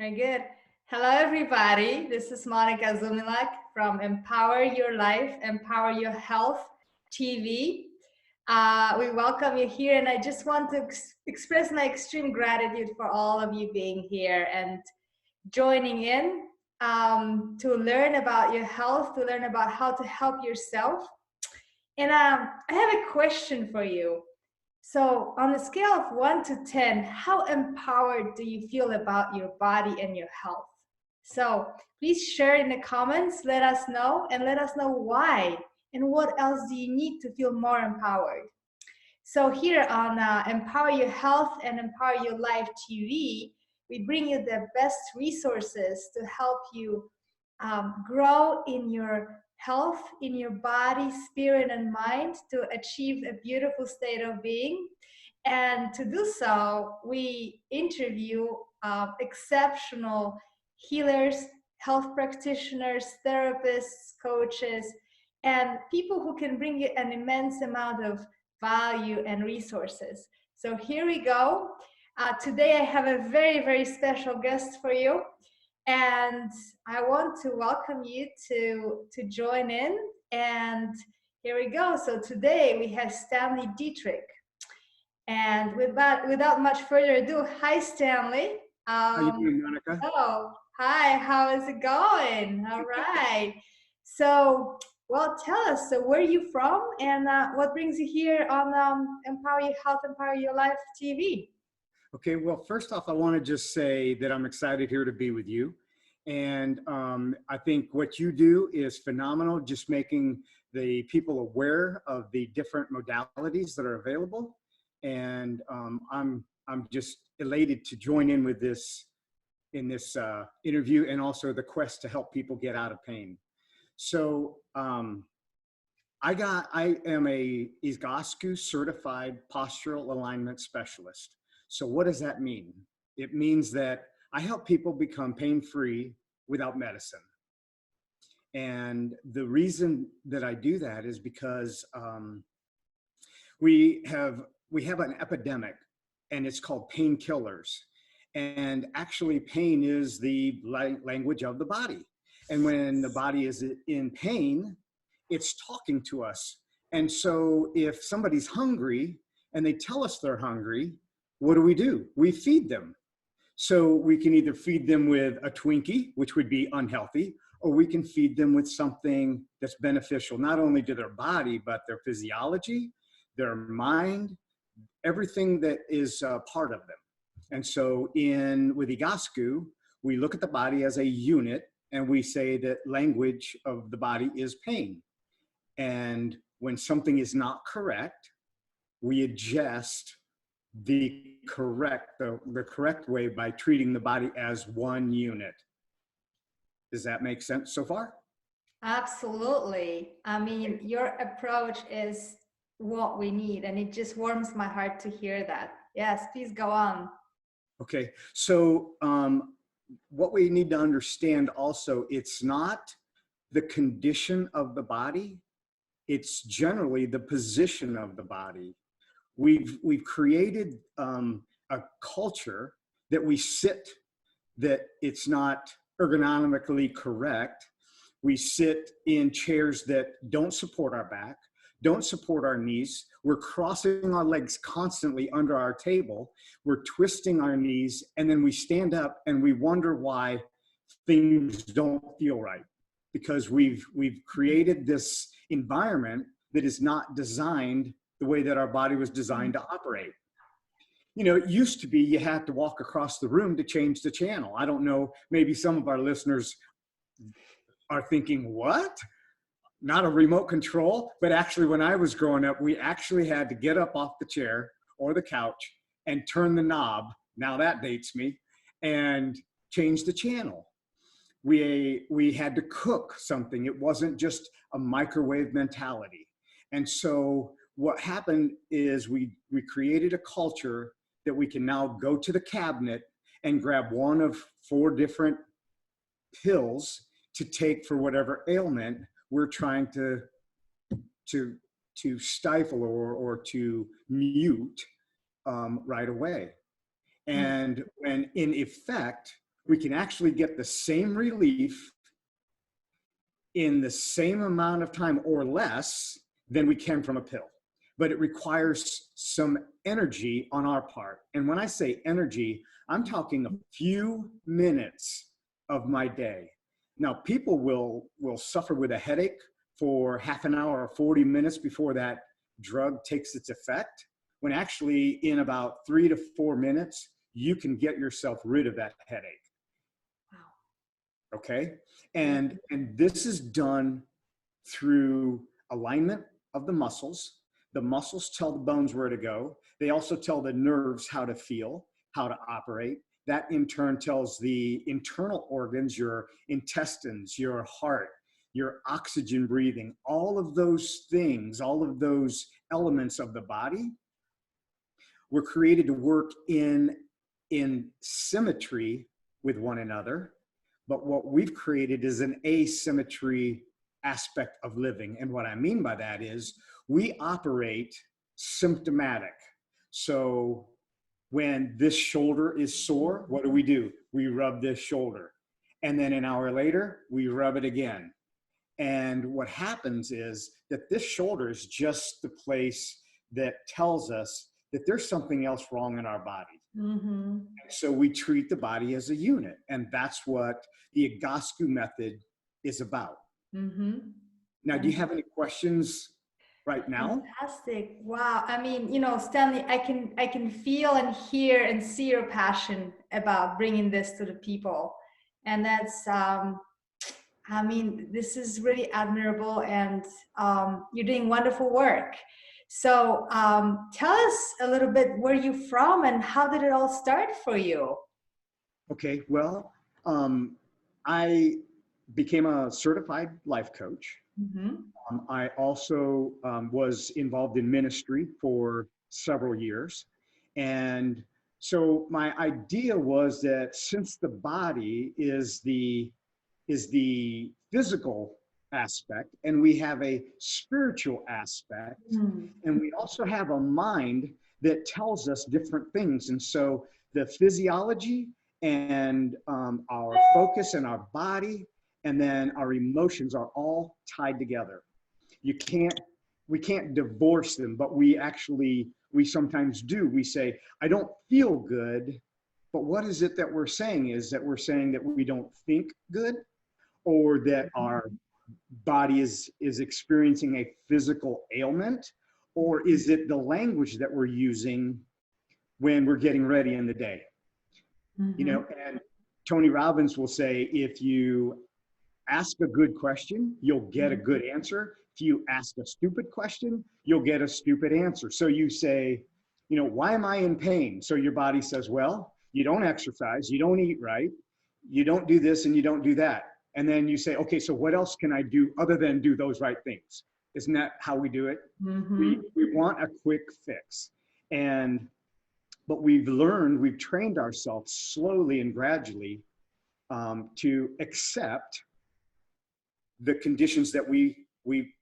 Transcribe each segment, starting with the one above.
Very good. Hello, everybody. This is Monica Zumilak from Empower Your Life, Empower Your Health TV. We welcome you here, and I just want to express my extreme gratitude for all of you being here and joining in to learn about your health, to learn about how to help yourself. And I have a question for you. So, on a scale of 1 to 10, how empowered do you feel about your body and your health? So, please share in the comments, let us know, and let us know why and what else do you need to feel more empowered. So, here on Empower Your Health and Empower Your Life TV, we bring you the best resources to help you grow in your health, in your body, spirit, and mind to achieve a beautiful state of being. And to do so, we interview exceptional healers, health practitioners, therapists, coaches, and people who can bring you an immense amount of value and resources. So here we go. Today I have a very, very special guest for you. And I want to welcome you to join in. And here we go. So today we have Stanley Dietrich. And without much further ado, hi, Stanley. How you doing, Monica? Oh, hi. How is it going? All right. So, well, tell us. So, where are you from, and what brings you here on Empower Your Health, Empower Your Life TV? Okay, well, first off, I want to just say that I'm excited here to be with you. And I think what you do is phenomenal, just making the people aware of the different modalities that are available. And I'm just elated to join in with this in this interview, and also the quest to help people get out of pain. So I am a Egoscue certified postural alignment specialist. So what does that mean? It means that I help people become pain-free without medicine. And the reason that I do that is because we have an epidemic, and it's called painkillers. And actually, pain is the language of the body. And when the body is in pain, it's talking to us. And so if somebody's hungry and they tell us they're hungry, what do? We feed them. So we can either feed them with a Twinkie, which would be unhealthy, or we can feed them with something that's beneficial, not only to their body, but their physiology, their mind, everything that is part of them. And so with Egoscue, we look at the body as a unit, and we say that language of the body is pain. And when something is not correct, we adjust the correct way by treating the body as one unit. Does that make sense so far? Absolutely. I mean, your approach is what we need, and it just warms my heart to hear that. Yes, please go on. Okay, so what we need to understand also, it's not the condition of the body, it's generally the position of the body. We've created a culture that we sit, that it's not ergonomically correct. We sit in chairs that don't support our back, don't support our knees. We're crossing our legs constantly under our table. We're twisting our knees, and then we stand up and we wonder why things don't feel right, because we've created this environment that is not designed the way that our body was designed to operate. You know, it used to be you had to walk across the room to change the channel. I don't know, maybe some of our listeners are thinking, what? Not a remote control? But actually, when I was growing up, we actually had to get up off the chair or the couch and turn the knob, now that dates me, and change the channel. We had to cook something. It wasn't just a microwave mentality. And so what happened is we created a culture that we can now go to the cabinet and grab one of 4 different pills to take for whatever ailment we're trying to stifle or to mute right away. And when in effect, we can actually get the same relief in the same amount of time or less than we can from a pill. But it requires some energy on our part. And when I say energy, I'm talking a few minutes of my day. Now, people will suffer with a headache for half an hour or 40 minutes before that drug takes its effect, when actually in about 3 to 4 minutes, you can get yourself rid of that headache. Wow. Okay? And this is done through alignment of the muscles. The muscles tell the bones where to go. They also tell the nerves how to feel, how to operate. That in turn tells the internal organs, your intestines, your heart, your oxygen breathing, all of those things, all of those elements of the body were created to work in symmetry with one another. But what we've created is an asymmetry aspect of living. And what I mean by that is we operate symptomatic. So when this shoulder is sore, what do? We rub this shoulder. And then an hour later, we rub it again. And what happens is that this shoulder is just the place that tells us that there's something else wrong in our body. Mm-hmm. So we treat the body as a unit. And that's what the Egoscue method is about. Mm-hmm. Now, do you have any questions right now? Fantastic. Wow. I mean, you know, Stanley, I can feel and hear and see your passion about bringing this to the people. And that's, I mean, this is really admirable, and you're doing wonderful work. So tell us a little bit where you're from and how did it all start for you? Okay, well, I became a certified life coach. Mm-hmm. I also was involved in ministry for several years. And so my idea was that since the body is the physical aspect, and we have a spiritual aspect, and we also have a mind that tells us different things. And so the physiology and our focus and our body and then our emotions are all tied together. We can't divorce them, but we sometimes do. We say, I don't feel good, but what is it that we're saying? Is that we're saying that we don't think good, or that our body is experiencing a physical ailment? Or is it the language that we're using when we're getting ready in the day? Mm-hmm. You know, and Tony Robbins will say, if you ask a good question, you'll get a good answer. If you ask a stupid question, you'll get a stupid answer. So you say, you know, why am I in pain? So your body says, well, you don't exercise, you don't eat right, you don't do this and you don't do that. And then you say, okay, so what else can I do other than do those right things? Isn't that how we do it? Mm-hmm. We want a quick fix. But we've trained ourselves slowly and gradually to accept the conditions that we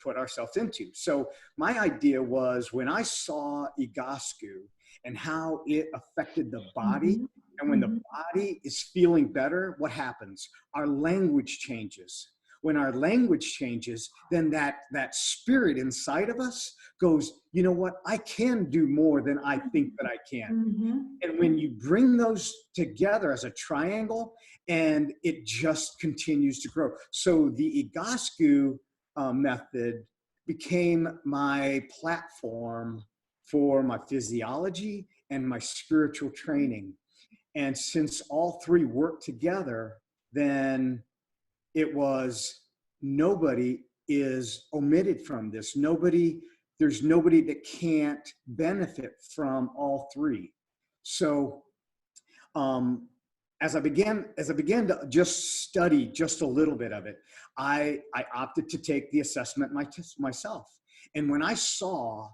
put ourselves into. So my idea was, when I saw Egoscue and how it affected the body, mm-hmm. and when the body is feeling better, what happens? Our language changes. When our language changes, then that spirit inside of us goes, you know what? I can do more than I think that I can. Mm-hmm. And when you bring those together as a triangle, and it just continues to grow. So the Egoscue method became my platform for my physiology and my spiritual training. And since all three work together, then it was, nobody is omitted from this. There's nobody that can't benefit from all three. So as I began to just study just a little bit of it, I opted to take the assessment myself. And when I saw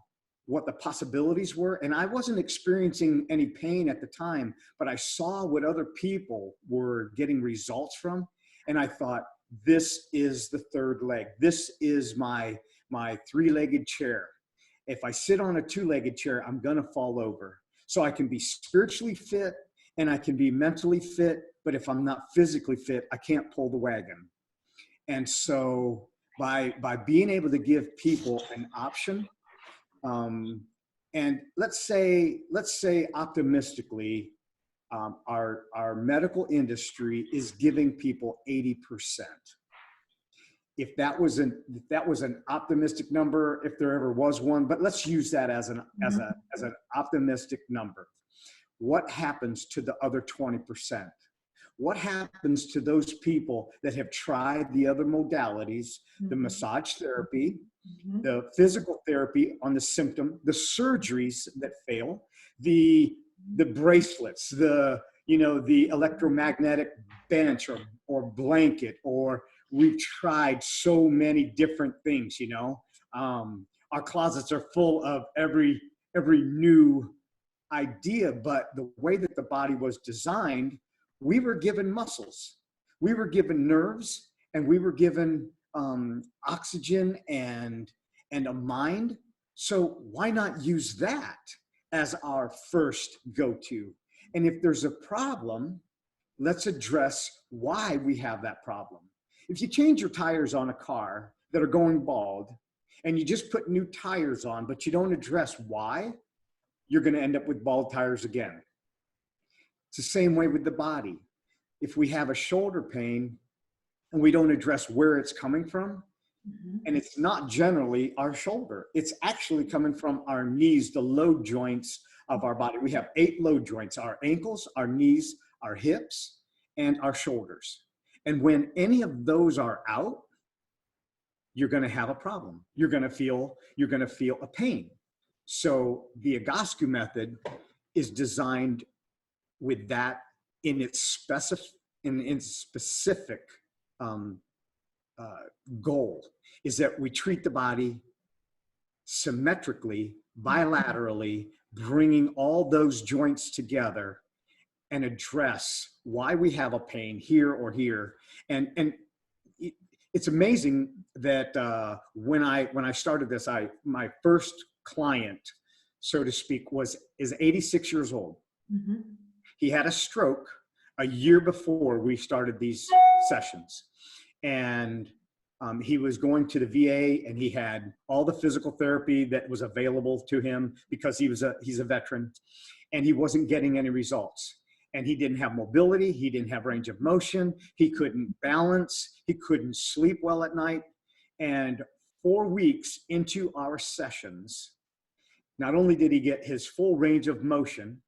what the possibilities were, and I wasn't experiencing any pain at the time, but I saw what other people were getting results from, and I thought, this is the third leg. This is my three-legged chair. If I sit on a two-legged chair, I'm gonna fall over. So I can be spiritually fit and I can be mentally fit, but if I'm not physically fit, I can't pull the wagon. And so by being able to give people an option, and let's say optimistically, our medical industry is giving people 80%. If that was an optimistic number, if there ever was one, but let's use that as an optimistic number. What happens to the other 20%? What happens to those people that have tried the other modalities, the massage therapy, the physical therapy on the symptom, the surgeries that fail, the bracelets, the electromagnetic bench or blanket, or we've tried so many different things, our closets are full of every new idea, but the way that the body was designed, we were given muscles, we were given nerves, and we were given oxygen and a mind. So why not use that as our first go-to? And if there's a problem, let's address why we have that problem. If you change your tires on a car that are going bald, and you just put new tires on, but you don't address why, you're going to end up with bald tires again. It's the same way with the body. If we have a shoulder pain and we don't address where it's coming from, and it's not generally our shoulder, it's actually coming from our knees, the load joints of our body. We have 8 load joints: our ankles, our knees, our hips, and our shoulders. And when any of those are out, you're going to have a problem. You're going to feel a pain. So the Egoscue method is designed with that in its specific goal, is that we treat the body symmetrically, bilaterally, bringing all those joints together and address why we have a pain here or here. And it's amazing that when I started this, my first client, so to speak, is 86 years old. He had a stroke a year before we started these sessions, and he was going to the VA, and he had all the physical therapy that was available to him because he's a veteran, and he wasn't getting any results. And he didn't have mobility, he didn't have range of motion, he couldn't balance, he couldn't sleep well at night. And 4 weeks into our sessions, not only did he get his full range of motion,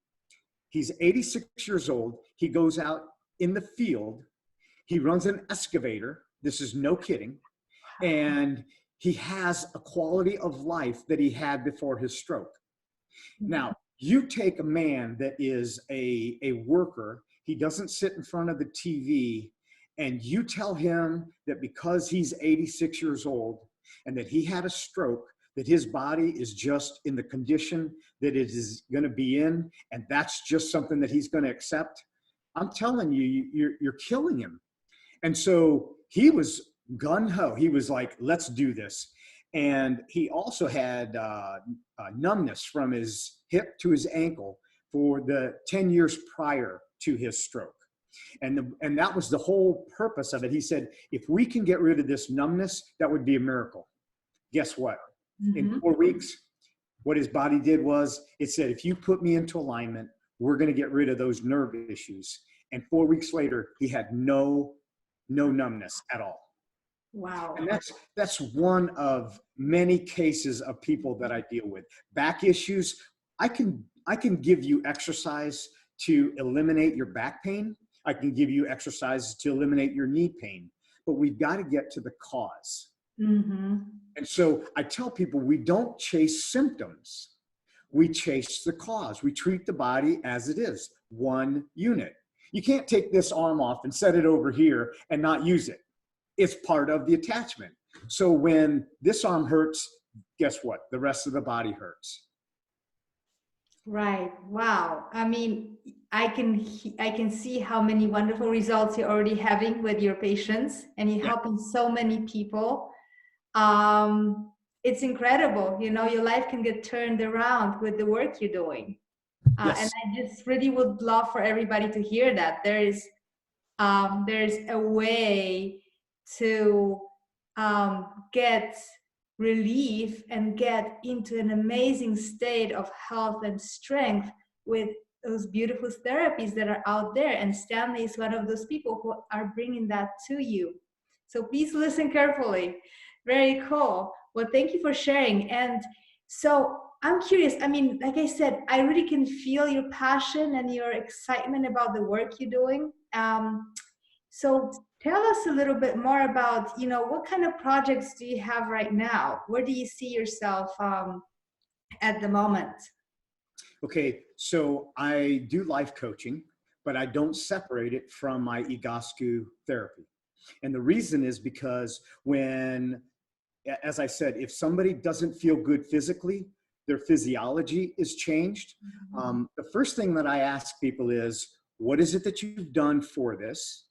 he's 86 years old, he goes out in the field, he runs an excavator, this is no kidding, and he has a quality of life that he had before his stroke. Now, you take a man that is a worker, he doesn't sit in front of the TV, and you tell him that because he's 86 years old and that he had a stroke, that his body is just in the condition that it is going to be in, and that's just something that he's going to accept. I'm telling you, you're killing him. And so he was gung-ho. He was like, let's do this. And he also had numbness from his hip to his ankle for the 10 years prior to his stroke. And that was the whole purpose of it. He said, if we can get rid of this numbness, that would be a miracle. Guess what? In 4 weeks, what his body did was, it said, if you put me into alignment, we're going to get rid of those nerve issues. And 4 weeks later, he had no numbness at all. Wow. And that's one of many cases of people that I deal with. Back issues, I can give you exercise to eliminate your back pain. I can give you exercises to eliminate your knee pain, but we've got to get to the cause. And so I tell people, we don't chase symptoms. We chase the cause. We treat the body as it is, one unit. You can't take this arm off and set it over here and not use it. It's part of the attachment. So when this arm hurts, guess what? The rest of the body hurts. Right. Wow. I mean, I can see how many wonderful results you're already having with your patients, and you're helping so many people. It's incredible. Your life can get turned around with the work you're doing. And Yes. I just really would love for everybody to hear that there's a way to get relief and get into an amazing state of health and strength with those beautiful therapies that are out there. And Stanley is one of those people who are bringing that to you. So please listen carefully. Very cool. Well, thank you for sharing. And so I'm curious. I mean, like I said, I really can feel your passion and your excitement about the work you're doing. So tell us a little bit more about, what kind of projects do you have right now? Where do you see yourself at the moment? Okay, so I do life coaching, but I don't separate it from my Egoscue therapy. And the reason is because as I said, if somebody doesn't feel good physically, their physiology is changed. The first thing that I ask people is, what is it that you've done for this?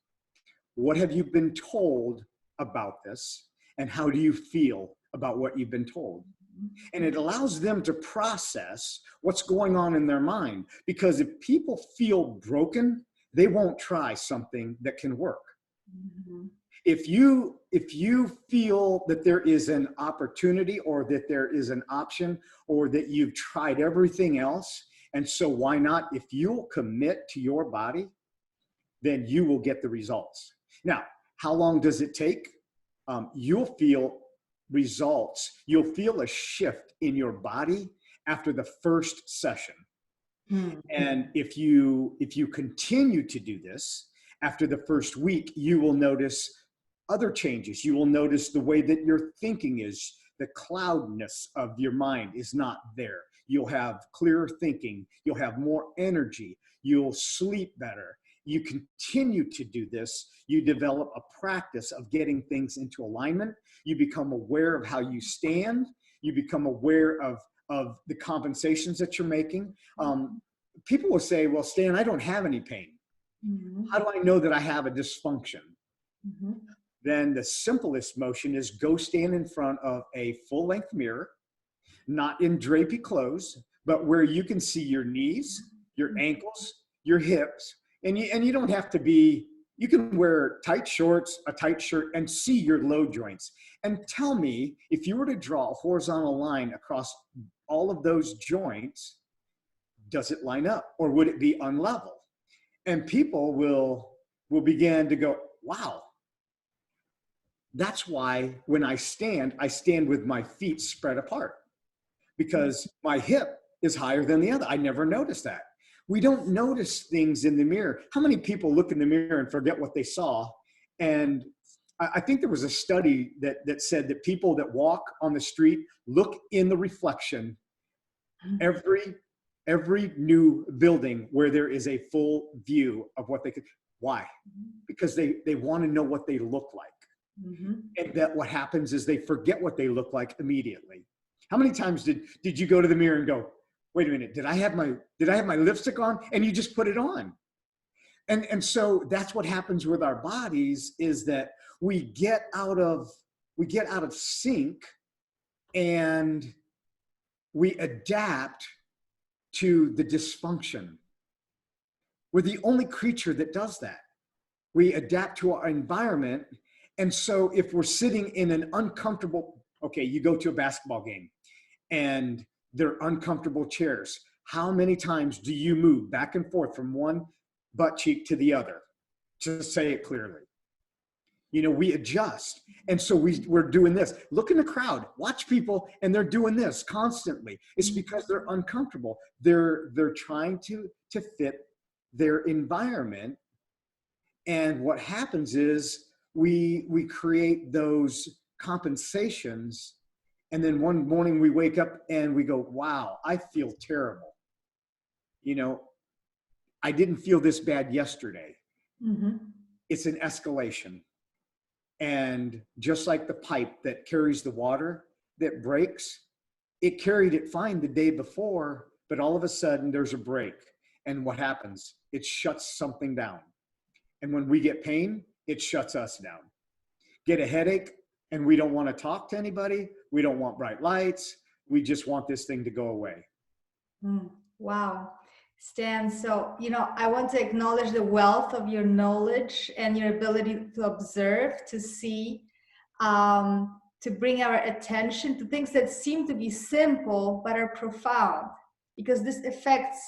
What have you been told about this? And how do you feel about what you've been told? And it allows them to process what's going on in their mind. Because if people feel broken, they won't try something that can work. Mm-hmm. If you feel that there is an opportunity or that there is an option or that you've tried everything else, and so why not? If you'll commit to your body, then you will get the results. Now, how long does it take? You'll feel results. You'll feel a shift in your body after the first session. Mm-hmm. And if you continue to do this, after the first week, you will notice other changes. You will notice the way that your thinking is, the cloudness of your mind is not there. You'll have clearer thinking. You'll have more energy. You'll sleep better. You continue to do this. You develop a practice of getting things into alignment. You become aware of how you stand. You become aware of the compensations that you're making. People will say, well, Stan, I don't have any pain. Mm-hmm. How do I know that I have a dysfunction? Mm-hmm. Then the simplest motion is go stand in front of a full-length mirror, not in drapey clothes, but where you can see your knees, your ankles, your hips, and you don't have to be, you can wear tight shorts, a tight shirt, and see your low joints. And tell me, if you were to draw a horizontal line across all of those joints, does it line up or would it be unlevel? And people will begin to go, wow. That's why when I stand with my feet spread apart because my hip is higher than the other. I never noticed that. We don't notice things in the mirror. How many people look in the mirror and forget what they saw? And I think there was a study that said that people that walk on the street look in the reflection every new building where there is a full view of what they could. Why? Because they want to know what they look like. Mm-hmm. And that what happens is they forget what they look like immediately. How many times did you go to the mirror and go, wait a minute, did I have my lipstick on? And you just put it on. And so that's what happens with our bodies is that we get out of sync and we adapt to the dysfunction. We're the only creature that does that. We adapt to our environment. And so if we're sitting in an uncomfortable, okay, you go to a basketball game and they're uncomfortable chairs. How many times do you move back and forth from one butt cheek to the other? To say it clearly. We adjust. And so we're doing this. Look in the crowd, watch people, and they're doing this constantly. It's because they're uncomfortable. They're trying to fit their environment. And what happens is we create those compensations. And then one morning we wake up and we go, wow, I feel terrible. I didn't feel this bad yesterday. Mm-hmm. It's an escalation. And just like the pipe that carries the water that breaks, it carried it fine the day before, but all of a sudden there's a break. And what happens? It shuts something down. And when we get pain, it shuts us down. Get a headache, and we don't want to talk to anybody. We don't want bright lights. We just want this thing to go away. Wow. Stan. So, I want to acknowledge the wealth of your knowledge and your ability to observe, to see, to bring our attention to things that seem to be simple but are profound, because this affects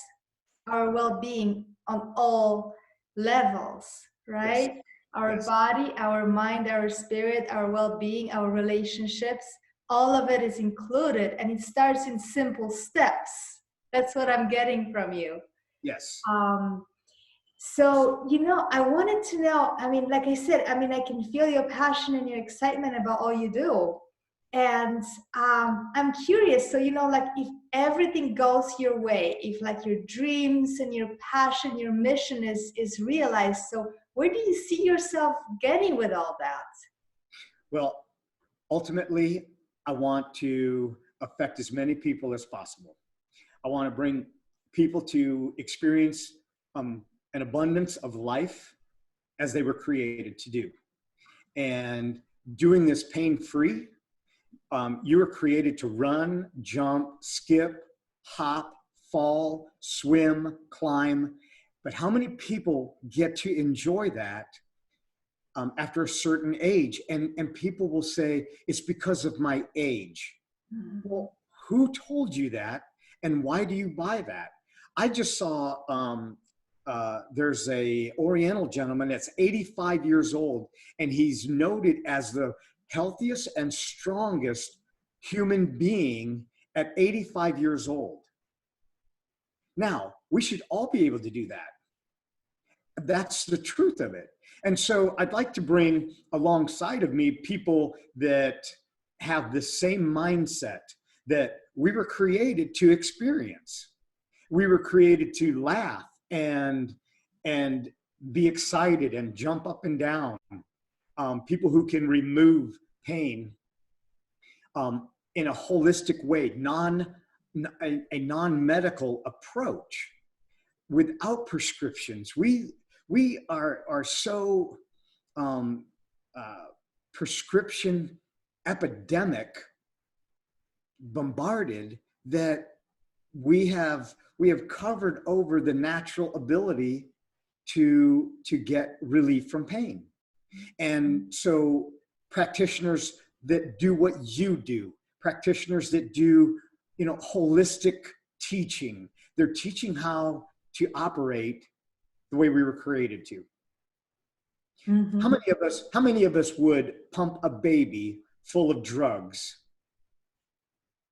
our well-being on all levels, Yes. right? Our Yes. body, our mind, our spirit, our well-being, our relationships, all of it is included, and it starts in simple steps. That's what I'm getting from you. Yes. So, I wanted to know, like I said, I can feel your passion and your excitement about all you do. And I'm curious, so, like if everything goes your way, if like your dreams and your passion, your mission is realized, so where do you see yourself getting with all that? Well, ultimately, I want to affect as many people as possible. I want to bring people to experience an abundance of life as they were created to do. And doing this pain-free, you were created to run, jump, skip, hop, fall, swim, climb. But how many people get to enjoy that after a certain age? And people will say, it's because of my age. Mm-hmm. Well, who told you that? And why do you buy that? I just saw there's a Oriental gentleman that's 85 years old, and he's noted as the healthiest and strongest human being at 85 years old. Now, we should all be able to do that. That's the truth of it. And so I'd like to bring alongside of me people that have the same mindset that we were created to experience. We were created to laugh and be excited and jump up and down. People who can remove pain in a holistic way, a non-medical approach without prescriptions. We are so prescription epidemic bombarded that we have covered over the natural ability to get relief from pain. And so practitioners that do what you do, practitioners that do, holistic teaching, they're teaching how to operate the way we were created to. Mm-hmm. How many of us would pump a baby full of drugs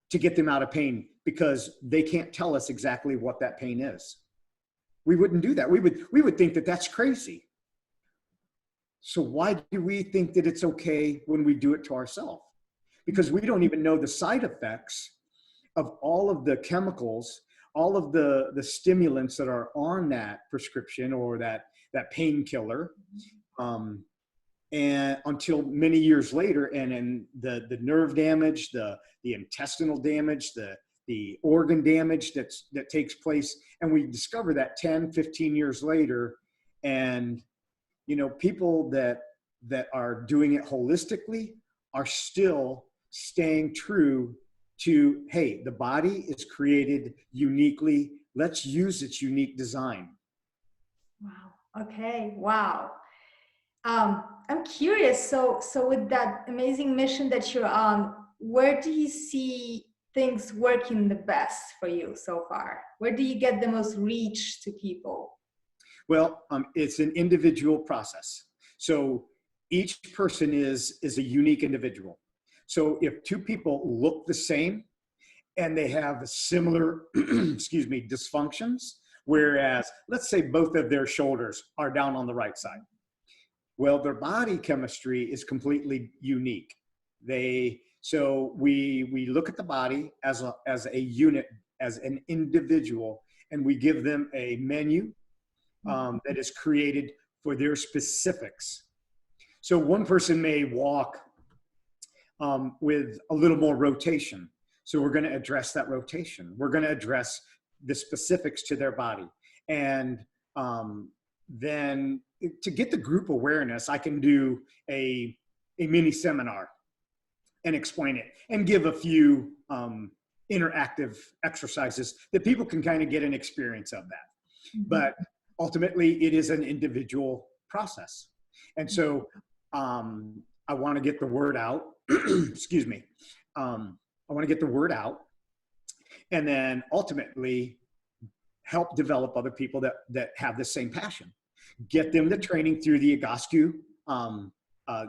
to get them out of pain because they can't tell us exactly what that pain is? We wouldn't do that. We would think that that's crazy. So why do we think that it's okay when we do it to ourselves? Because we don't even know the side effects of all of the chemicals, all of the stimulants that are on that prescription or that painkiller, and until many years later, and the nerve damage, the intestinal damage, the organ damage that takes place, and we discover that 10, 15 years later, and people that are doing it holistically are still staying true to, hey, the body is created uniquely. Let's use its unique design. Wow. Okay. Wow. I'm curious. So with that amazing mission that you're on, where do you see things working the best for you so far? Where do you get the most reach to people? Well, it's an individual process. So each person is a unique individual. So if two people look the same and they have similar, dysfunctions, whereas let's say both of their shoulders are down on the right side. Well, their body chemistry is completely unique. So we look at the body as a unit, as an individual, and we give them a menu that is created for their specifics. So one person may walk with a little more rotation. So we're going to address that rotation. We're going to address the specifics to their body. And then to get the group awareness, I can do a mini seminar and explain it and give a few interactive exercises that people can kind of get an experience of that. Mhm. But ultimately, it is an individual process. And so I want to get the word out. Excuse me. I want to get the word out, and then ultimately help develop other people that have the same passion. Get them the training through the Egoscue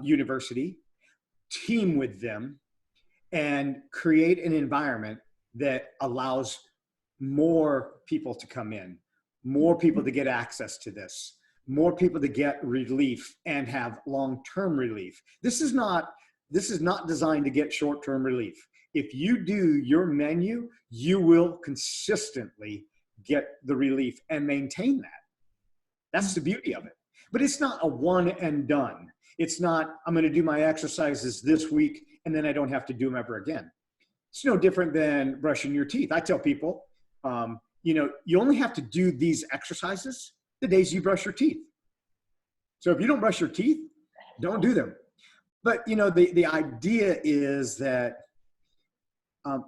University, team with them, and create an environment that allows more people to come in, more people to get access to this, more people to get relief and have long-term relief. This is not designed to get short-term relief. If you do your menu, you will consistently get the relief and maintain that. That's the beauty of it. But it's not a one and done. It's not, I'm going to do my exercises this week and then I don't have to do them ever again. It's no different than brushing your teeth. I tell people, you only have to do these exercises the days you brush your teeth. So if you don't brush your teeth, don't do them. But the idea is that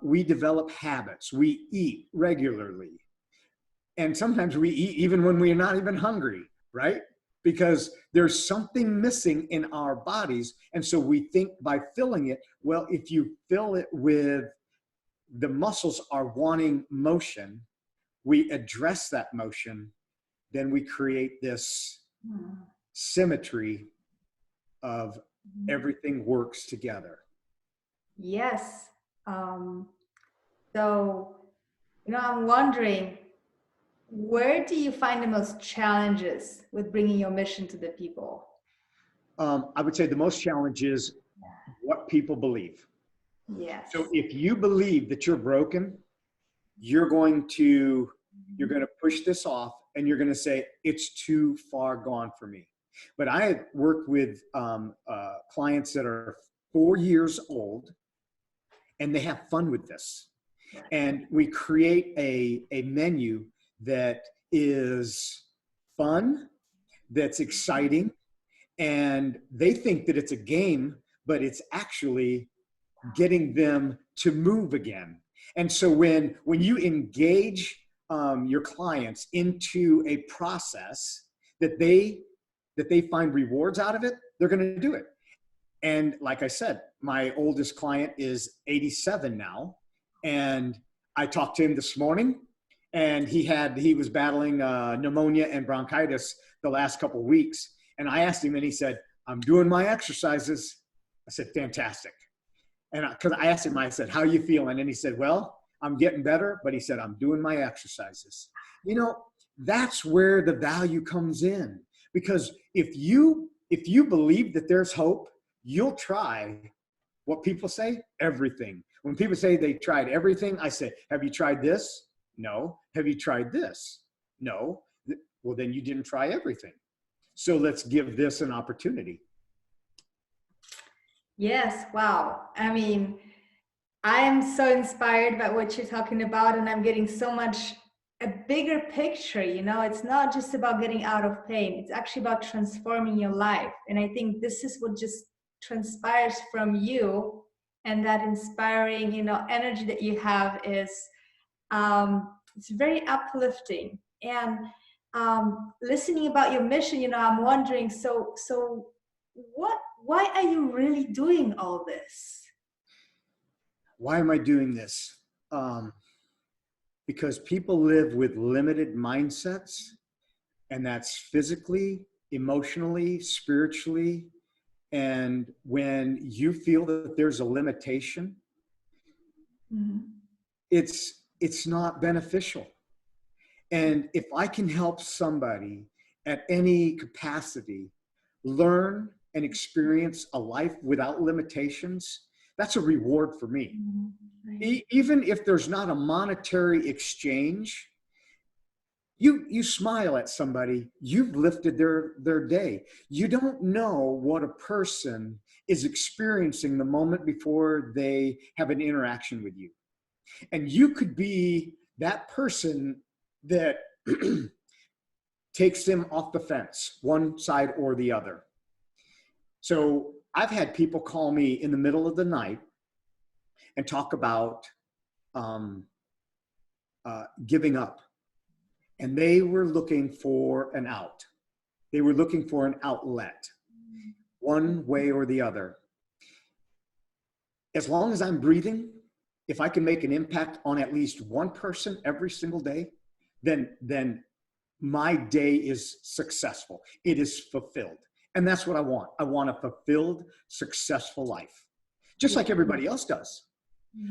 we develop habits. We eat regularly. And sometimes we eat even when we're not even hungry, right? Because there's something missing in our bodies. And so we think by filling it, well, if you fill it with the muscles are wanting motion, we address that motion, then we create this symmetry of everything works together. Yes. So, I'm wondering, where do you find the most challenges with bringing your mission to the people? I would say the most challenge is what people believe. Yes. So if you believe that you're broken, you're going to push this off and you're going to say, it's too far gone for me. But I worked with clients that are 4 years old and they have fun with this. And we create a menu that is fun, that's exciting, and they think that it's a game, but it's actually getting them to move again. And so when you engage your clients into a process that they find rewards out of it, they're going to do it. And like I said, my oldest client is 87 now. And I talked to him this morning, and he was battling pneumonia and bronchitis the last couple of weeks. And I asked him, and he said, I'm doing my exercises. I said, fantastic. And because I asked him, I said, how are you feeling? And he said, well, I'm getting better. But he said, I'm doing my exercises. That's where the value comes in. Because if you believe that there's hope, you'll try what people say, everything. When people say they tried everything, I say, have you tried this? No. Have you tried this? No. Well, then you didn't try everything. So let's give this an opportunity. Yes. Wow. I mean, I am so inspired by what you're talking about, and I'm getting so much a bigger picture. It's not just about getting out of pain. It's actually about transforming your life. And I think this is what just transpires from you, and that inspiring, energy that you have is, it's very uplifting. And listening about your mission, I'm wondering, so why are you really doing all this? Why am I doing this? Because people live with limited mindsets, and that's physically, emotionally, spiritually. And when you feel that there's a limitation, it's not beneficial. And if I can help somebody at any capacity learn and experience a life without limitations, that's a reward for me. Right. Even if there's not a monetary exchange, you smile at somebody, you've lifted their day. You don't know what a person is experiencing the moment before they have an interaction with you. And you could be that person that takes them off the fence, one side or the other. So I've had people call me in the middle of the night and talk about um, giving up, and they were looking for an out. They were looking for an outlet, one way or the other. As long as I'm breathing, if I can make an impact on at least one person every single day, then my day is successful. It is fulfilled. And that's what I want. I want a fulfilled, successful life, just like everybody else does.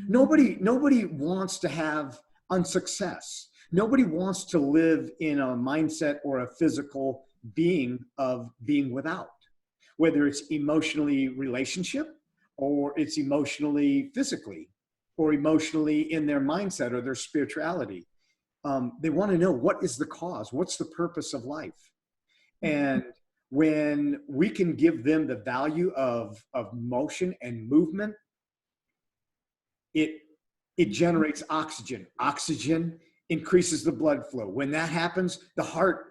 Nobody wants to have unsuccess. Nobody wants to live in a mindset or a physical being of being without, whether it's emotionally relationship, or it's emotionally physically, or emotionally in their mindset or their spirituality. They want to know, what is the cause? What's the purpose of life? And when we can give them the value of motion and movement, it generates oxygen. Oxygen increases the blood flow. When that happens, the heart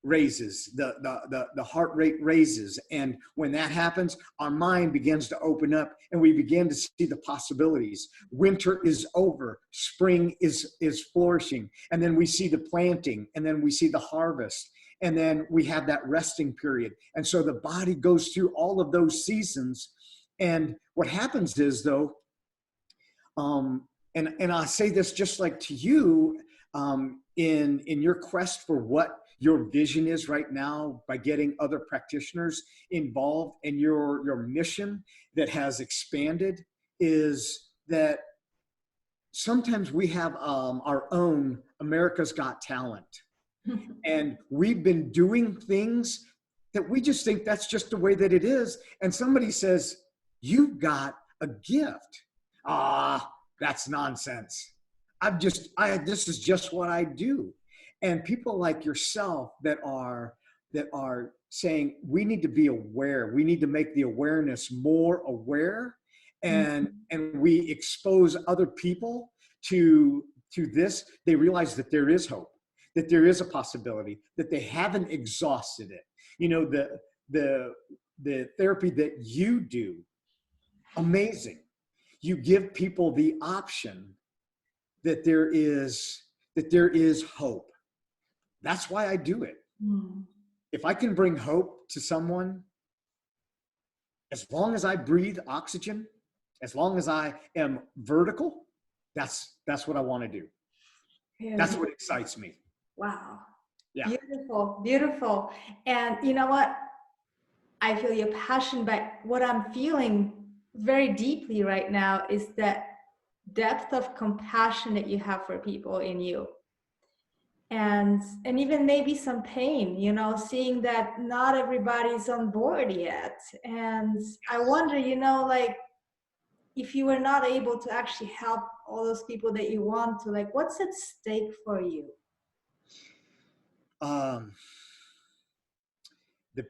raises, the heart rate raises. And when that happens, our mind begins to open up and we begin to see the possibilities. Winter is over, spring is flourishing. And then we see the planting, and then we see the harvest. And then we have that resting period. And so the body goes through all of those seasons. And what happens is, though, and I say this just like to you, in your quest for what your vision is right now, by getting other practitioners involved, and your mission that has expanded, is that sometimes we have our own America's Got Talent. And we've been doing things that we just think that's just the way that it is. And somebody says, you've got a gift. That's nonsense. This is just what I do. And people like yourself that are saying, we need to be aware. We need to make the awareness more aware, and we expose other people to this. They realize that there is hope, that there is a possibility, that they haven't exhausted it. You know, the therapy that you do, amazing. You give people the option that there is hope. That's why I do it. If I can bring hope to someone, as long as I breathe oxygen, as long as I am vertical, that's what I want to do. Yeah. That's what excites me. Wow. Yeah. Beautiful, beautiful. And you know what? I feel your passion, but what I'm feeling very deeply right now is that depth of compassion that you have for people in you. And even maybe some pain, you know, seeing that not everybody's on board yet. And I wonder, you know, like, if you were not able to actually help all those people that you want to, like, what's at stake for you? The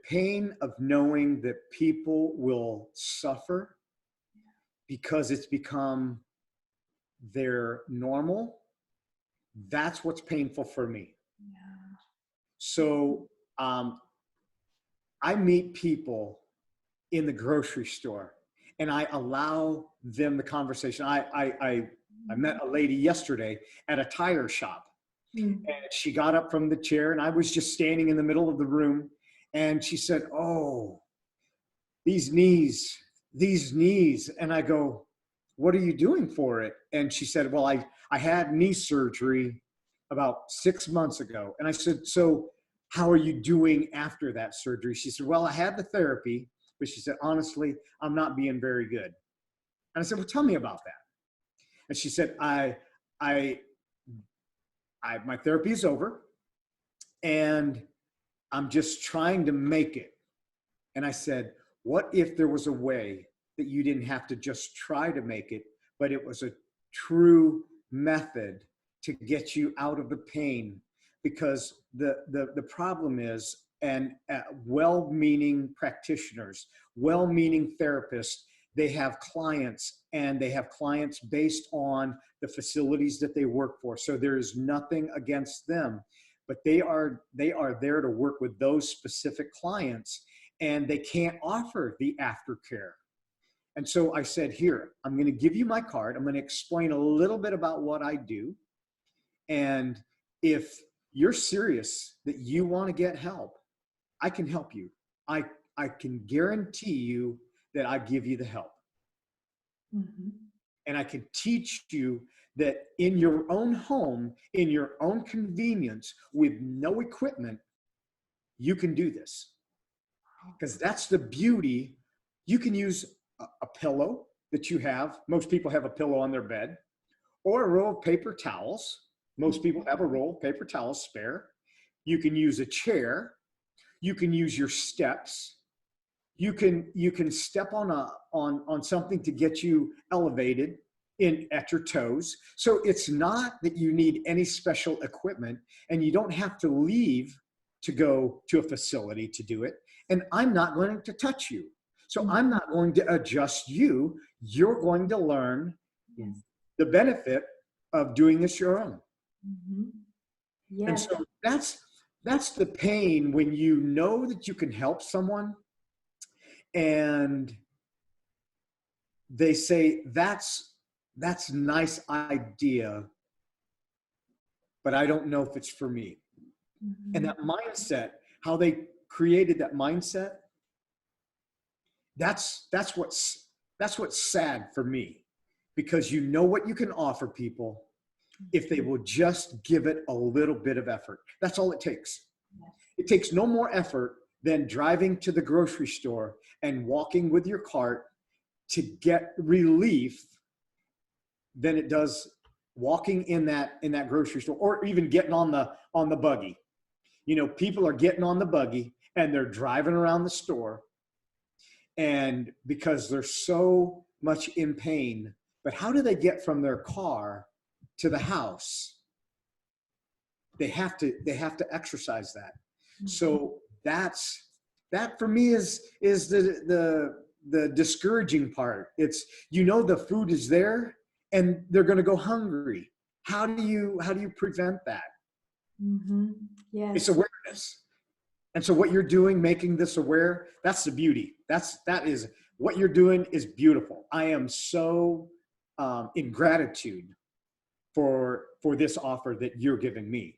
pain of knowing that people will suffer because it's become their normal. That's what's painful for me. Yeah. So I meet people in the grocery store, and I allow them the conversation. I met a lady yesterday at a tire shop, and she got up from the chair, and I was just standing in the middle of the room, and she said, "Oh, these knees." And I go, "What are you doing for it?" And she said, "Well, I had knee surgery about 6 months ago." And I said, "So how are you doing after that surgery?" She said, "Well, I had the therapy, but," she said, "honestly, I'm not being very good." And I said, "Well, tell me about that." And she said, my therapy is over, and I'm just trying to make it." And I said, "What if there was a way that you didn't have to just try to make it, but it was a true method to get you out of the pain?" Because the problem is, and well-meaning practitioners, well-meaning therapists, they have clients, and they have clients based on the facilities that they work for. So there is nothing against them, but they are there to work with those specific clients, and they can't offer the aftercare. And so I said, here, I'm going to give you my card. I'm going to explain a little bit about what I do. And if you're serious that you want to get help, I can help you. I can guarantee you that I give you the help. Mm-hmm. And I can teach you that in your own home, in your own convenience, with no equipment, you can do this. Because that's the beauty. You can use a pillow that you have. Most people have a pillow on their bed, or a roll of paper towels. Most people have a roll of paper towels spare. You can use a chair. You can use your steps. You can step on something to get you elevated in at your toes. So it's not that you need any special equipment, and you don't have to leave to go to a facility to do it. And I'm not going to touch you. So I'm not going to adjust you. You're going to learn the benefit of doing this your own. Mm-hmm. Yes. And so that's the pain when you know that you can help someone and they say, that's a nice idea, but I don't know if it's for me. Mm-hmm. And that mindset, how they created that mindset, that's what's sad for me, because you know what you can offer people if they will just give it a little bit of effort. That's all it takes. It takes no more effort than driving to the grocery store and walking with your cart to get relief than it does walking in that grocery store, or even getting on the buggy. You know, people are getting on the buggy and they're driving around the store, and because they're so much in pain. But how do they get from their car to the house? They have to exercise that. Mm-hmm. So that for me is the discouraging part. It's, you know, the food is there and they're going to go hungry. How do you prevent that? Mm-hmm. Yes. It's awareness. And so what you're doing, making this aware, that's the beauty. That is what you're doing is beautiful. I am so in gratitude for this offer that you're giving me.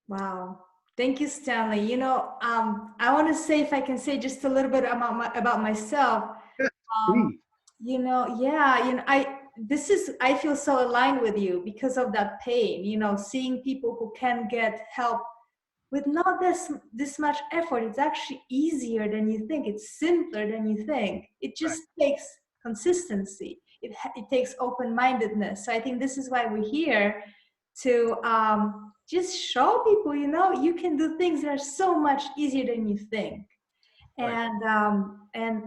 Wow. Thank you, Stanley. You know, I want to say, if I can say just a little bit about myself. You know, I feel so aligned with you because of that pain, you know, seeing people who can get help with not this much effort. It's actually easier than you think. It's simpler than you think. It just takes consistency. It takes open-mindedness. So I think this is why we're here, to just show people, you know, you can do things that are so much easier than you think. And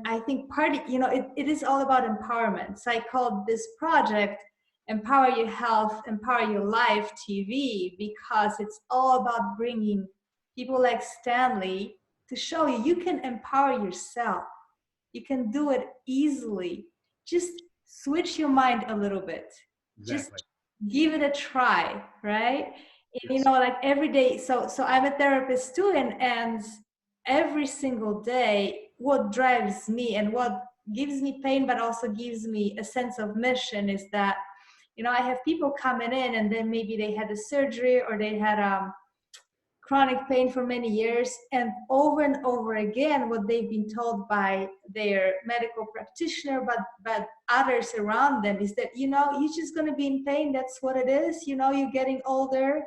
I think you know, it is all about empowerment. So I called this project Empower Your Health, Empower Your Life TV, because it's all about bringing people like Stanley to show you can empower yourself. You can do it easily. Just switch your mind a little bit. Exactly. Just give it a try, right? Yes. You know, like every day. So I'm a therapist too, and every single day, what drives me and what gives me pain, but also gives me a sense of mission, is that, you know, I have people coming in and then maybe they had a surgery or they had chronic pain for many years, and over again, what they've been told by their medical practitioner, but others around them, is that, you know, you're just going to be in pain. That's what it is. You know, you're getting older.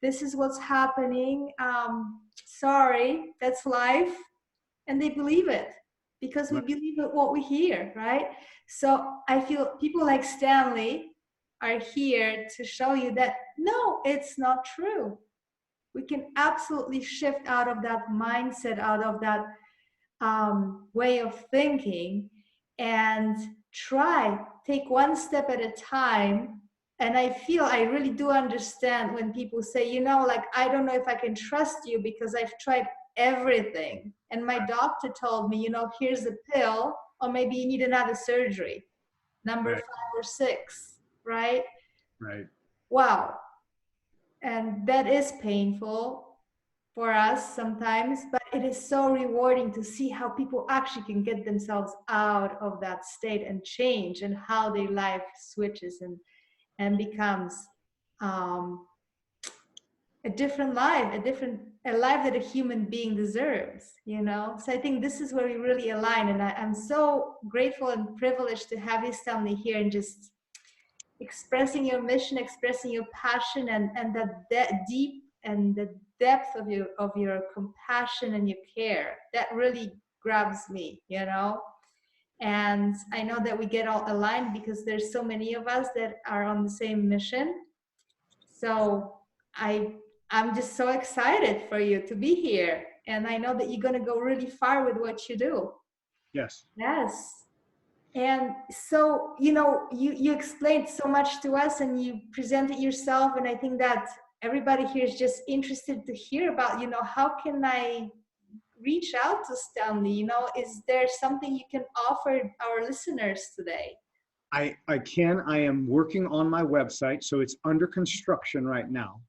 This is what's happening. Sorry, that's life. And they believe it because we believe what we hear, right? So I feel people like Stanley are here to show you that, no, it's not true. We can absolutely shift out of that mindset, out of that way of thinking, and take one step at a time. And I feel I really do understand when people say, you know, like, I don't know if I can trust you because I've tried everything. And my doctor told me, you know, here's a pill, or maybe you need another surgery, number 5 or 6, right? Right. Wow. And that is painful. for us sometimes, but it is so rewarding to see how people actually can get themselves out of that state and change, and how their life switches and becomes a different life, a life that a human being deserves, you know? So I think this is where we really align. And I'm so grateful and privileged to have you, Stanley, here and just expressing your mission, expressing your passion, and that deep and the depth of your compassion and your care. That really grabs me, you know? And I know that we get all aligned because there's so many of us that are on the same mission. So I'm just so excited for you to be here. And I know that you're going to go really far with what you do. Yes. Yes. And so, you know, you explained so much to us and you presented yourself. And I think that everybody here is just interested to hear about, you know, how can I reach out to Stanley? You know, is there something you can offer our listeners today? I am working on my website, so it's under construction right now.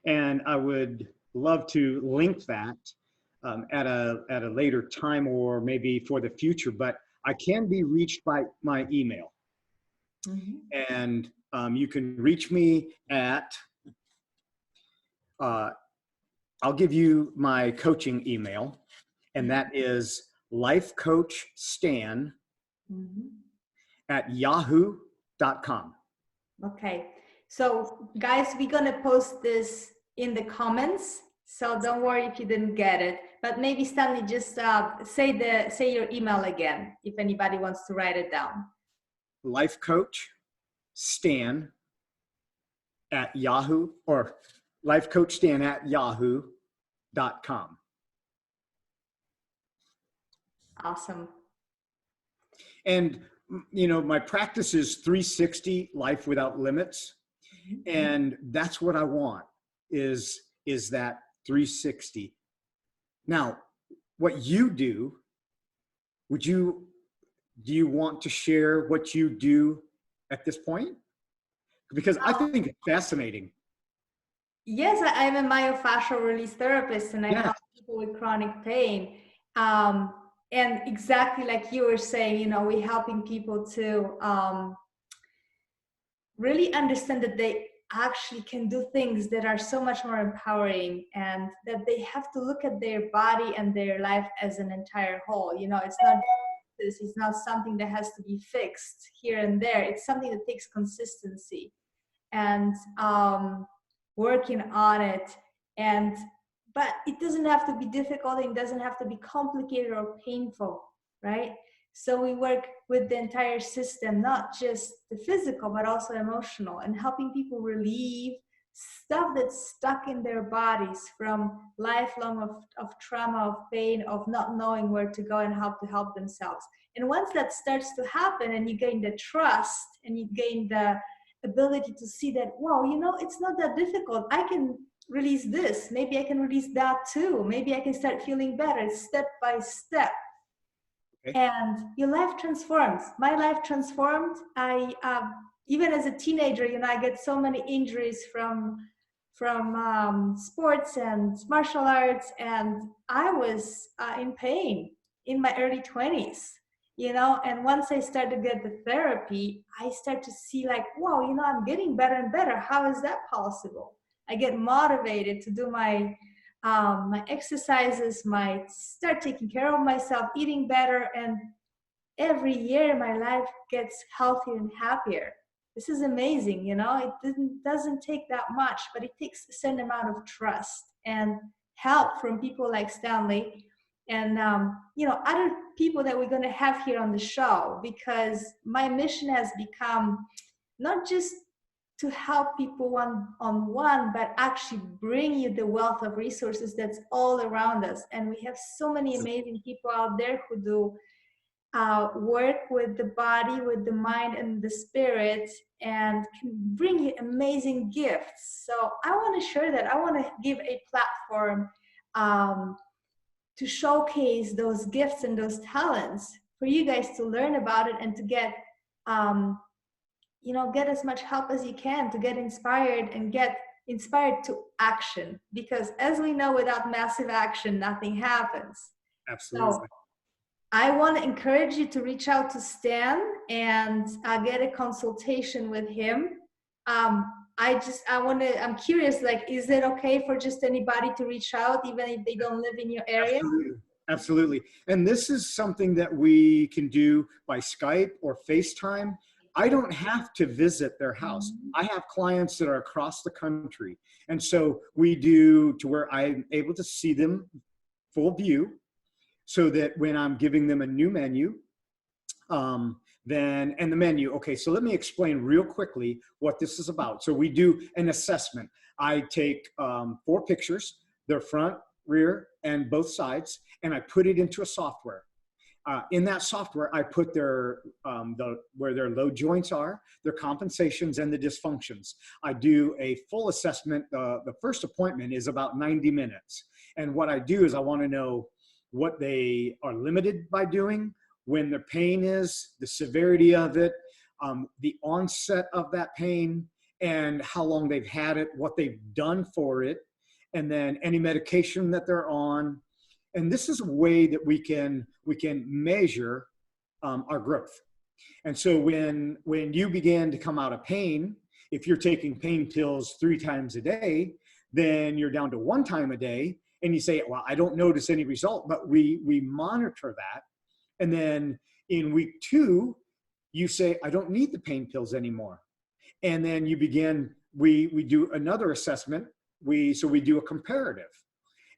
And I would love to link that at a later time, or maybe for the future, but I can be reached by my email. Mm-hmm. And you can reach me at, I'll give you my coaching email, and that is lifecoachstan at yahoo.com. Okay. So guys, we're going to post this in the comments. So don't worry if you didn't get it, but maybe Stanley, just say your email again, if anybody wants to write it down. lifecoachstan at yahoo, or lifecoachstan at yahoo.com. Awesome. And, you know, my practice is 360 life without limits. Mm-hmm. And that's what I want is that 360. Now, what you do, do you want to share what you do at this point? Because I think it's fascinating. Yes, I'm a myofascial release therapist, and I help people with chronic pain. And exactly like you were saying, you know, we're helping people to really understand that they actually can do things that are so much more empowering, and that they have to look at their body and their life as an entire whole. You know, it's not something that has to be fixed here and there. It's something that takes consistency and working on it. But it doesn't have to be difficult. It doesn't have to be complicated or painful, right? So we work with the entire system, not just the physical, but also emotional, and helping people relieve stuff that's stuck in their bodies from lifelong of trauma, of pain, of not knowing where to go and how to help themselves. And once that starts to happen and you gain the trust and you gain the ability to see that, wow, you know, it's not that difficult. I can release this. Maybe I can release that too. Maybe I can start feeling better step by step. Okay. And your life transforms. My life transformed. Even as a teenager, you know, I get so many injuries from sports and martial arts, and I was in pain in my early 20s. You know, and once I started to get the therapy, I start to see like, wow, you know, I'm getting better and better. How is that possible? I get motivated to do my exercises, start taking care of myself, eating better. And every year my life gets healthier and happier. This is amazing. You know, it doesn't take that much, but it takes a certain amount of trust and help from people like Stanley and you know, other people that we're going to have here on the show, because my mission has become not just to help people one-on-one, but actually bring you the wealth of resources that's all around us. And we have so many amazing people out there who do work with the body, with the mind and the spirit, and can bring you amazing gifts. So I want to share that. I want to give a platform to showcase those gifts and those talents for you guys to learn about it and to get, you know, get as much help as you can, to get inspired and get inspired to action, because as we know, without massive action, nothing happens. So Absolutely. I want to encourage you to reach out to Stan and get a consultation with him. I'm curious, like, is it okay for just anybody to reach out, even if they don't live in your area? Absolutely. Absolutely. And this is something that we can do by Skype or FaceTime. I don't have to visit their house. I have clients that are across the country. And so we do to where I'm able to see them full view, so that when I'm giving them a new menu, and the menu. Okay, so let me explain real quickly what this is about. So we do an assessment. I take 4 pictures, their front, rear, and both sides, and I put it into a software. In that software, I put their where their load joints are, their compensations, and the dysfunctions. I do a full assessment. The first appointment is about 90 minutes. And what I do is I want to know what they are limited by doing, when their pain is, the severity of it, the onset of that pain, and how long they've had it, what they've done for it, and then any medication that they're on. And this is a way that we can measure our growth. And so when you begin to come out of pain, if you're taking pain pills 3 times a day, then you're down to 1 time a day, and you say, well, I don't notice any result, but we monitor that. And then in week 2, you say, I don't need the pain pills anymore. And then you begin, we do another assessment. So we do a comparative.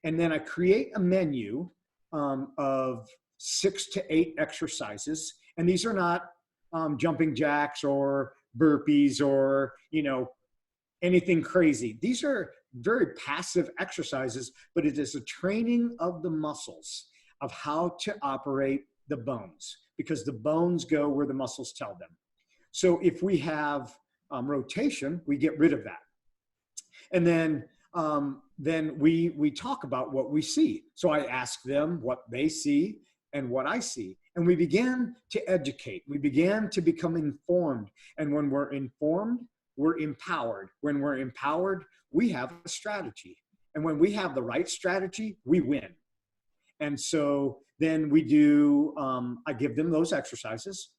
And then I create a menu of 6 to 8 exercises. And these are not jumping jacks or burpees or, anything crazy. These are very passive exercises, but it is a training of the muscles of how to operate the bones, because the bones go where the muscles tell them. So if we have rotation, we get rid of that. And then we talk about what we see. So I ask them what they see and what I see. And we began to educate. We began to become informed. And when we're informed, we're empowered. When we're empowered, we have a strategy. And when we have the right strategy, we win. And so then we do, I give them those exercises.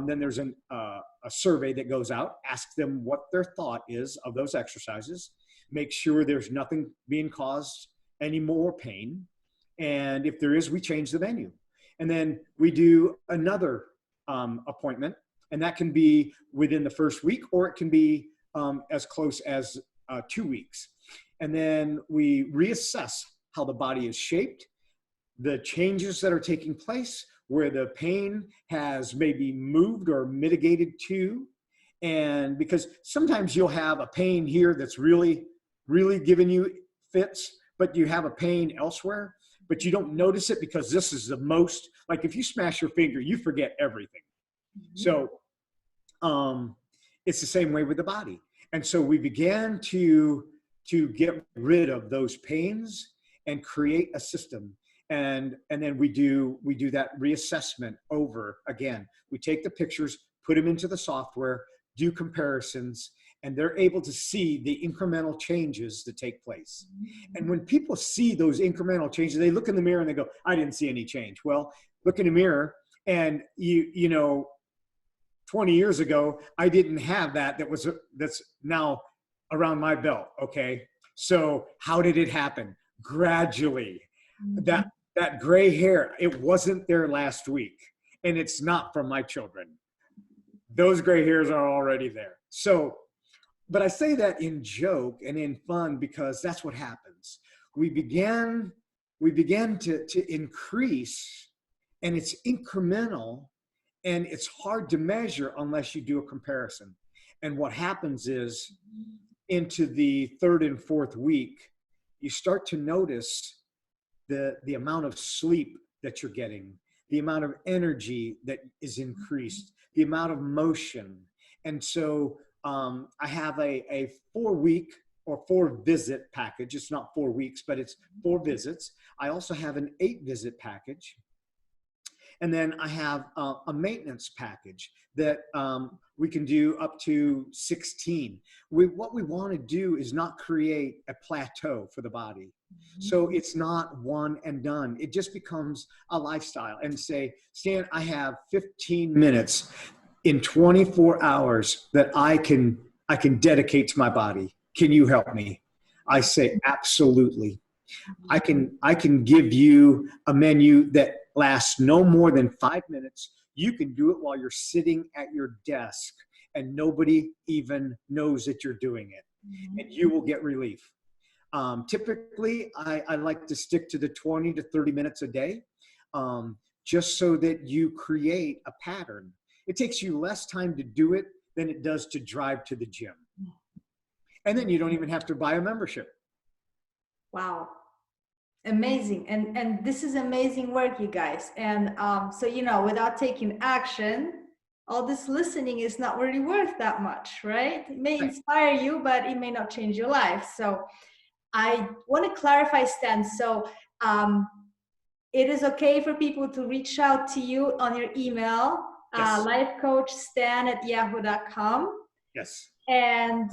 Then there's a survey that goes out, ask them what their thought is of those exercises, make sure there's nothing being caused any more pain. And if there is, we change the menu. And then we do another appointment, and that can be within the first week, or it can be as close as 2 weeks. And then we reassess how the body is shaped, the changes that are taking place, where the pain has maybe moved or mitigated to. And because sometimes you'll have a pain here that's really, really giving you fits, but you have a pain elsewhere, but you don't notice it because this is the most, like if you smash your finger, you forget everything. So it's the same way with the body. And so we began to get rid of those pains and create a system. And then we do that reassessment over again. We take the pictures, put them into the software, do comparisons, and they're able to see the incremental changes that take place. And when people see those incremental changes, they look in the mirror and they go, I didn't see any change. Well, look in the mirror, and you know, 20 years ago, I didn't have that's now around my belt. Okay. So how did it happen? Gradually. That gray hair, it wasn't there last week, and it's not from my children. Those gray hairs are already there. So, but I say that in joke and in fun because that's what happens. We began to increase, and it's incremental, and it's hard to measure unless you do a comparison. And what happens is into the 3rd and 4th week, you start to notice the amount of sleep that you're getting, the amount of energy that is increased, the amount of motion. And so I have a 4-week or 4-visit package. It's not 4 weeks, but it's 4 visits. I also have an 8-visit package. And then I have a maintenance package that we can do up to 16. What we want to do is not create a plateau for the body. So it's not one and done. It just becomes a lifestyle. And say, Stan, I have 15 minutes in 24 hours that I can dedicate to my body. Can you help me? I say, absolutely. I can give you a menu that lasts no more than 5 minutes. You can do it while you're sitting at your desk and nobody even knows that you're doing it. And you will get relief. Typically, I like to stick to the 20 to 30 minutes a day, just so that you create a pattern. It takes you less time to do it than it does to drive to the gym. And then you don't even have to buy a membership. Wow. Amazing. And this is amazing work, you guys. And so, you know, without taking action, all this listening is not really worth that much, right? It may inspire you, but it may not change your life. So I want to clarify, Stan. So it is okay for people to reach out to you on your email, Yes. lifecoachstan@yahoo.com. Yes. And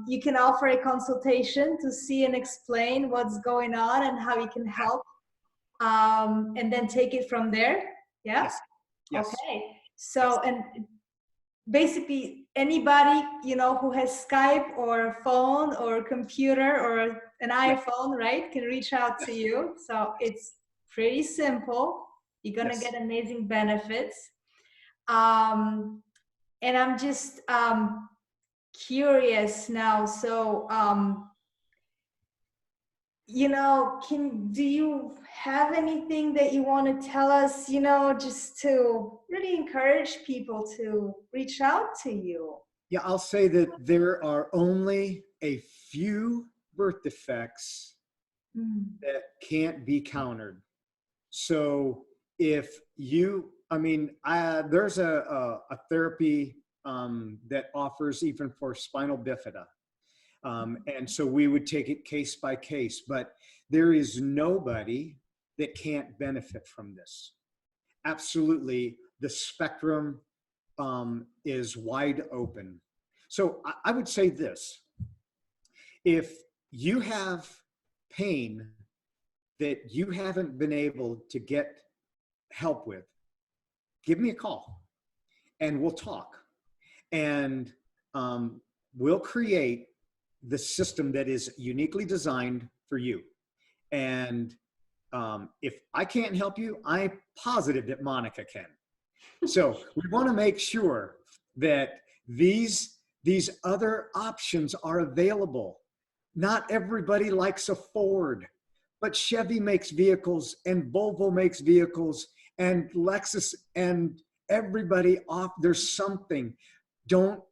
you can offer a consultation to see and explain what's going on and how you can help, and then take it from there. Yeah. Yes. Yes. Okay. So, and basically anybody, you know, who has Skype or a phone or a computer or an iPhone, right, can reach out to you. So it's pretty simple. You're going to get amazing benefits. And I'm just, curious now. So, you know, do you have anything that you want to tell us, you know, just to really encourage people to reach out to you? Yeah, I'll say that there are only a few birth defects that can't be countered. So if you, I mean, there's a therapy that offers even for spinal bifida. And so we would take it case by case, but there is nobody that can't benefit from this. Absolutely. The spectrum is wide open. So I would say this: if you have pain that you haven't been able to get help with, give me a call and we'll talk. And we'll create the system that is uniquely designed for you. And if I can't help you, I'm positive that Monica can. So we want to make sure that these other options are available. Not everybody likes a Ford, but Chevy makes vehicles and Volvo makes vehicles and Lexus, and everybody there's something. Don't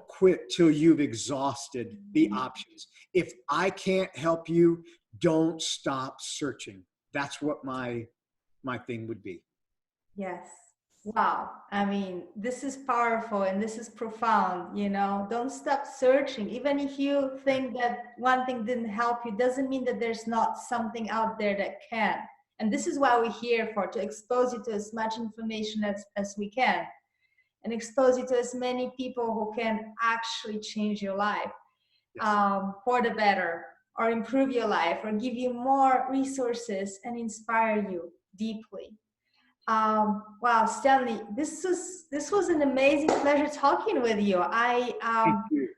quit till you've exhausted the options. If I can't help you, don't stop searching. That's what my thing would be. Yes. Wow. I mean, this is powerful and this is profound, you know. Don't stop searching. Even if you think that one thing didn't help you, doesn't mean that there's not something out there that can. And this is why we're here for, to expose you to as much information as we can, and expose you to as many people who can actually change your life for the better, or improve your life, or give you more resources and inspire you deeply. Wow, Stanley, this was an amazing pleasure talking with you. Thank you.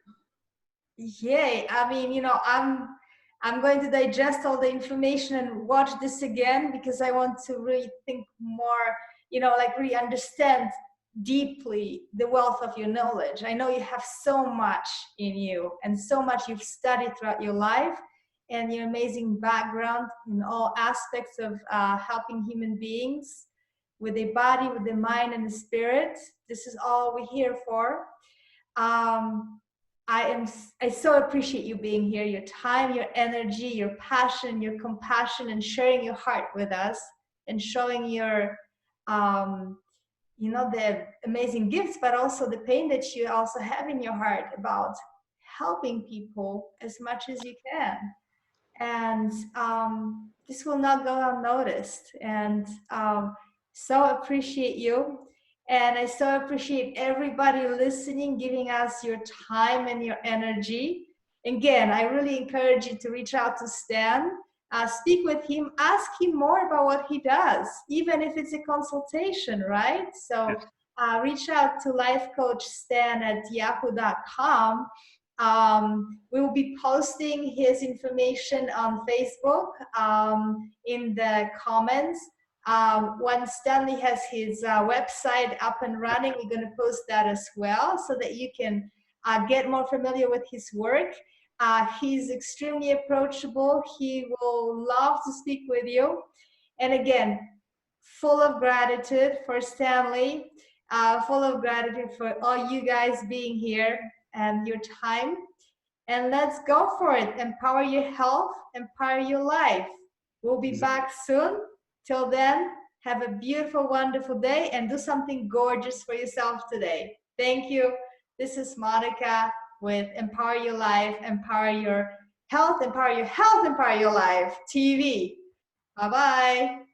Yeah, I mean, you know, I'm going to digest all the information and watch this again, because I want to really think more, you know, like really understand deeply the wealth of your knowledge. I know you have so much in you and so much you've studied throughout your life, and your amazing background in all aspects of helping human beings with the body, with the mind, and the spirit. This is all we're here for. I so appreciate you being here, your time, your energy, your passion, your compassion, and sharing your heart with us, and showing your, you know, the amazing gifts, but also the pain that you also have in your heart about helping people as much as you can. And this will not go unnoticed. And So appreciate you. And I so appreciate everybody listening, giving us your time and your energy. Again, I really encourage you to reach out to Stan, speak with him, ask him more about what he does, even if it's a consultation, right? So reach out to lifecoachstan@yahoo.com. We will be posting his information on Facebook in the comments. When Stanley has his website up and running, we're going to post that as well so that you can get more familiar with his work. He's extremely approachable. He will love to speak with you. And again, full of gratitude for Stanley, full of gratitude for all you guys being here and your time. And let's go for it. Empower your health, empower your life. We'll be back soon. Till then, have a beautiful, wonderful day and do something gorgeous for yourself today. Thank you. This is Monica with Empower Your Life, Empower Your Health, Empower Your Health, Empower Your Life TV. Bye-bye.